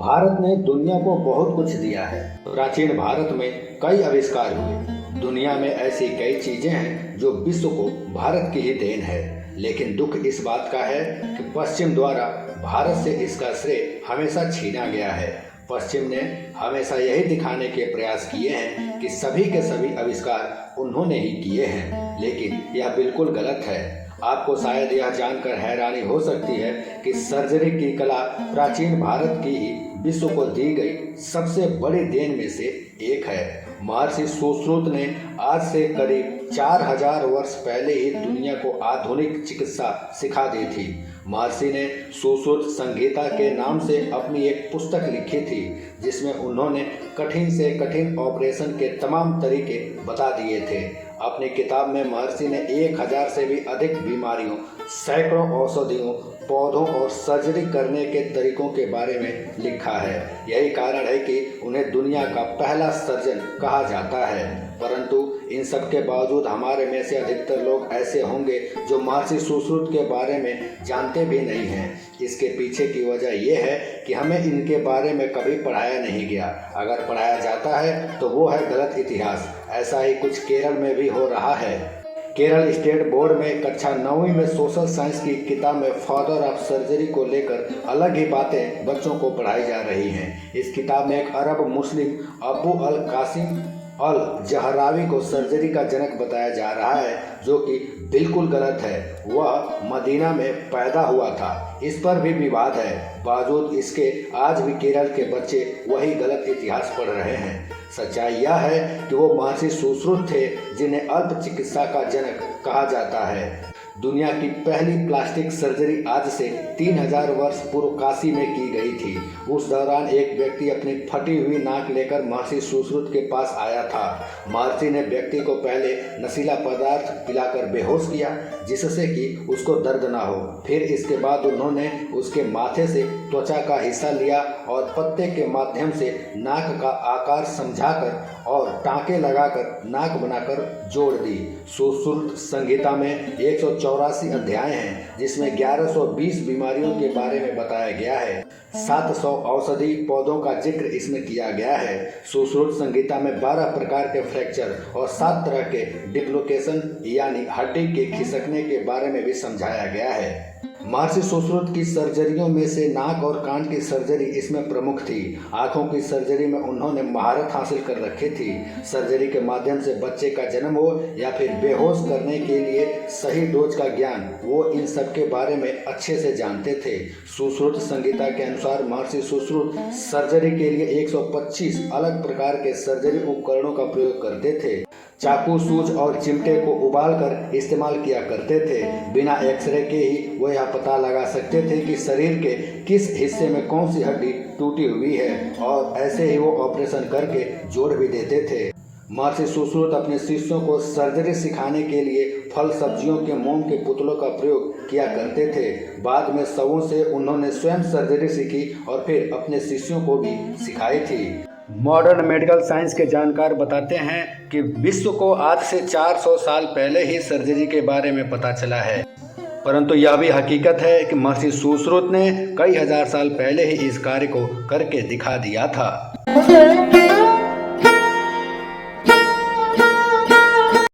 भारत ने दुनिया को बहुत कुछ दिया है। प्राचीन भारत में कई आविष्कार हुए। दुनिया में ऐसी कई चीजें हैं जो विश्व को भारत की ही देन है। लेकिन दुख इस बात का है कि पश्चिम द्वारा भारत से इसका श्रेय हमेशा छीना गया है। पश्चिम ने हमेशा यही दिखाने के प्रयास किए हैं कि सभी के सभी आविष्कार उन्होंने ही किए हैं, लेकिन यह बिल्कुल गलत है। आपको शायद यह जानकर हैरानी हो सकती है कि सर्जरी की कला प्राचीन भारत की ही विश्व को दी गई सबसे बड़ी देन में से एक है। महर्षि सुश्रुत ने आज से करीब 4000 वर्ष पहले ही दुनिया को आधुनिक चिकित्सा सिखा दी थी। महर्षि ने सुश्रुत संहिता के नाम से अपनी एक पुस्तक लिखी थी, जिसमें उन्होंने कठिन से कठिन ऑपरेशन के तमाम तरीके बता दिए थे। अपनी किताब में महर्षि ने 1000 से भी अधिक बीमारियों, सैकड़ों औषधियों, पौधों और सर्जरी करने के तरीकों के बारे में लिखा है। यही कारण है कि उन्हें दुनिया का पहला सर्जन कहा जाता है। परंतु इन सब के बावजूद हमारे में से अधिकतर लोग ऐसे होंगे जो महर्षि सुश्रुत के बारे में जानते भी नहीं हैं। इसके पीछे की वजह यह है कि हमें इनके बारे में कभी पढ़ाया नहीं गया। अगर पढ़ाया जाता है तो वो है गलत इतिहास। ऐसा ही कुछ केरल में भी हो रहा है। केरल स्टेट बोर्ड में कक्षा 9वीं में सोशल साइंस की किताब में फादर ऑफ सर्जरी को लेकर अलग ही बातें बच्चों को पढ़ाई जा रही हैं। इस किताब में एक अरब मुस्लिम अबू अल कासिम अल जहरावी को सर्जरी का जनक बताया जा रहा है, जो कि बिल्कुल गलत है। वह मदीना में पैदा हुआ था। इस पर भी विवाद है। बावजूद इसके आज भी केरल के बच्चे वही गलत इतिहास पढ़ रहे हैं। सच्चाई यह है कि वो महर्षि सुश्रुत थे, जिन्हें अल्प चिकित्सा का जनक कहा जाता है। दुनिया की पहली प्लास्टिक सर्जरी आज से 3000 वर्ष पूर्व काशी में की गई थी। उस दौरान एक व्यक्ति अपनी फटी हुई नाक लेकर महर्षि सुश्रुत के पास आया था। महर्षि ने व्यक्ति को पहले नशीला पदार्थ पिलाकर बेहोश किया, जिससे कि उसको दर्द ना हो। फिर इसके बाद उन्होंने उसके माथे से त्वचा का हिस्सा लिया और पत्ते के माध्यम से नाक का आकार समझाकर और टाँके लगाकर नाक बनाकर जोड़ दी। सुश्रुत संहिता में 184 अध्याय हैं, जिसमें 1120 बीमारियों के बारे में बताया गया है। 700 औषधि पौधों का जिक्र इसमें किया गया है। सुश्रुत संहिता में 12 प्रकार के फ्रैक्चर और 7 तरह के डिस्लोकेशन यानी हड्डी के खिसकने के बारे में भी समझाया गया है। महर्षि सुश्रुत की सर्जरियों में से नाक और कान की सर्जरी इसमें प्रमुख थी। आंखों की सर्जरी में उन्होंने महारत हासिल कर रखी थी। सर्जरी के माध्यम से बच्चे का जन्म हो या फिर बेहोश करने के लिए सही डोज का ज्ञान, वो इन सब के बारे में अच्छे से जानते थे। सुश्रुत संहिता के अनुसार महर्षि सुश्रुत सर्जरी के लिए 125 अलग प्रकार के सर्जरी उपकरणों का प्रयोग करते थे। चाकू, सूज और चिमटे को उबालकर इस्तेमाल किया करते थे। बिना एक्सरे के ही वो यह पता लगा सकते थे कि शरीर के किस हिस्से में कौन सी हड्डी टूटी हुई है, और ऐसे ही वो ऑपरेशन करके जोड़ भी देते थे। महर्षि सुश्रुत अपने शिष्यों को सर्जरी सिखाने के लिए फल सब्जियों के मोम के पुतलों का प्रयोग किया करते थे। बाद में शवों से उन्होंने स्वयं सर्जरी सीखी और फिर अपने शिष्यों को भी सिखाई थी। मॉडर्न मेडिकल साइंस के जानकार बताते हैं कि विश्व को आज से 400 साल पहले ही सर्जरी के बारे में पता चला है। परंतु यह भी हकीकत है कि महर्षि सुश्रुत ने कई हजार साल पहले ही इस कार्य को करके दिखा दिया था।